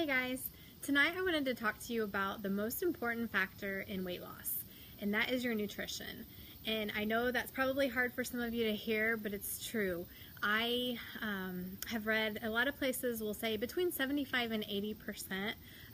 Hey guys, tonight I wanted to talk to you about the most important factor in weight loss, and that is your nutrition. And I know that's probably hard for some of you to hear, but it's true. I have read a lot of places will say between 75 and 80%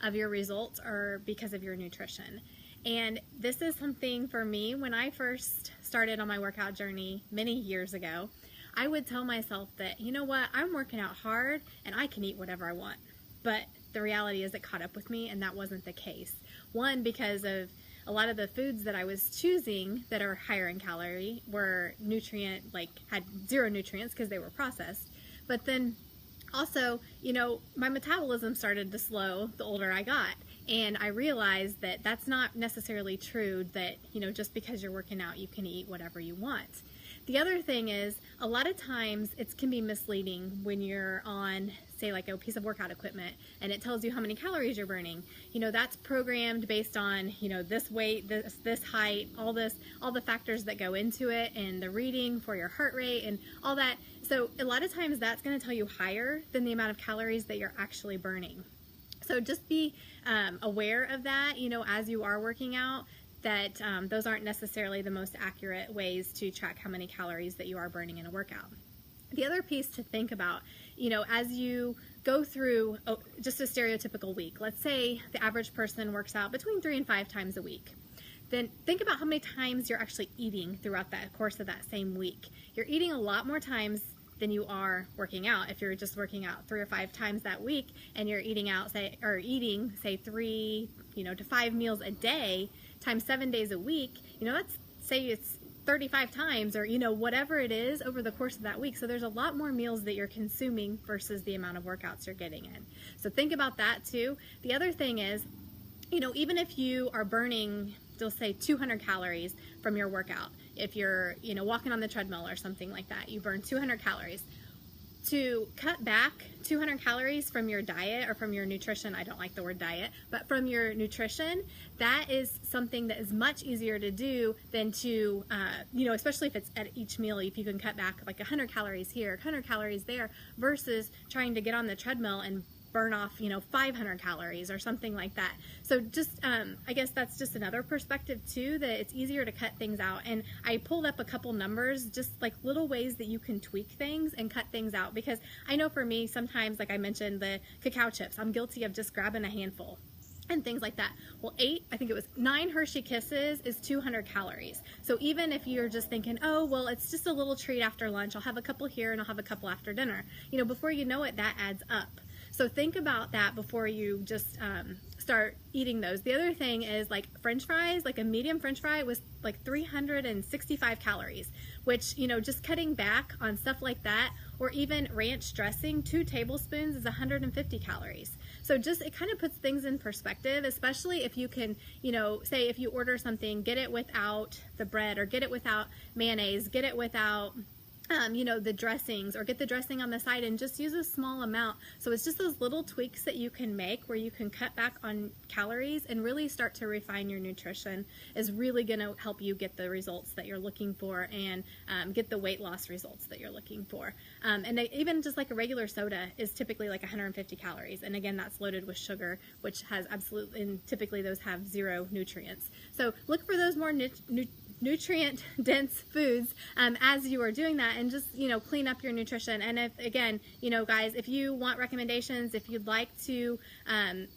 of your results are because of your nutrition. And this is something for me, when I first started on my workout journey many years ago, I would tell myself that, you know what, I'm working out hard and I can eat whatever I want. But the reality is it caught up with me, and that wasn't the case. One, because of a lot of the foods that I was choosing that are higher in calorie were had zero nutrients because they were processed. But then also, my metabolism started to slow the older I got. And I realized that that's not necessarily true, that, just because you're working out, you can eat whatever you want. The other thing is, a lot of times it can be misleading when you're on, say, like a piece of workout equipment, and it tells you how many calories you're burning. That's programmed based on, this weight, this height, all the factors that go into it, and the reading for your heart rate and all that. So a lot of times that's going to tell you higher than the amount of calories that you're actually burning. So just be aware of that, as you are working out, that those aren't necessarily the most accurate ways to track how many calories that you are burning in a workout. The other piece to think about, as you go through just a stereotypical week, let's say the average person works out between 3 and 5 times a week. Then think about how many times you're actually eating throughout that course of that same week. You're eating a lot more times than you are working out. If you're just working out 3 or 5 times that week and you're eating out, eating 3 to 5 meals a day times 7 days a week, let's say it's 35 times, or whatever it is over the course of that week. So there's a lot more meals that you're consuming versus the amount of workouts you're getting in. So think about that too. The other thing is, even if you are burning, they'll say 200 calories from your workout, if you're walking on the treadmill or something like that, you burn 200 calories. To cut back 200 calories from your diet or from your nutrition, I don't like the word diet, but from your nutrition, that is something that is much easier to do than to, especially if it's at each meal, if you can cut back like 100 calories here, 100 calories there, versus trying to get on the treadmill and burn off 500 calories or something like that. So just I guess that's just another perspective too, that it's easier to cut things out. And I pulled up a couple numbers, just like little ways that you can tweak things and cut things out, because I know for me sometimes, like I mentioned, the cacao chips, I'm guilty of just grabbing a handful and things like that. Well, 9 Hershey Kisses is 200 calories. So even if you're just thinking, oh, well, it's just a little treat after lunch, I'll have a couple here and I'll have a couple after dinner, before you know it, that adds up. So think about that before you just start eating those. The other thing is, like French fries, like a medium French fry was like 365 calories, which, just cutting back on stuff like that, or even ranch dressing, 2 tablespoons is 150 calories. So just, it kind of puts things in perspective, especially if you can, say if you order something, get it without the bread, or get it without mayonnaise, get it without the dressings, or get the dressing on the side and just use a small amount. So it's just those little tweaks that you can make where you can cut back on calories and really start to refine your nutrition is really going to help you get the results that you're looking for, and get the weight loss results that you're looking for. And even just like a regular soda is typically like 150 calories. And again, that's loaded with sugar, which has and typically those have 0 nutrients. So look for those more nutrient dense foods as you are doing that, and just clean up your nutrition. And if, again, guys, if you want recommendations, if you'd like to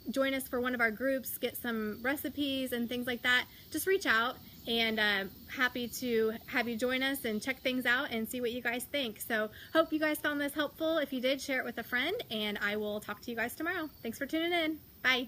join us for one of our groups, get some recipes and things like that, just reach out, and happy to have you join us and check things out and see what you guys think. So hope you guys found this helpful. If you did, share it with a friend, and I will talk to you guys tomorrow. Thanks for tuning in. Bye.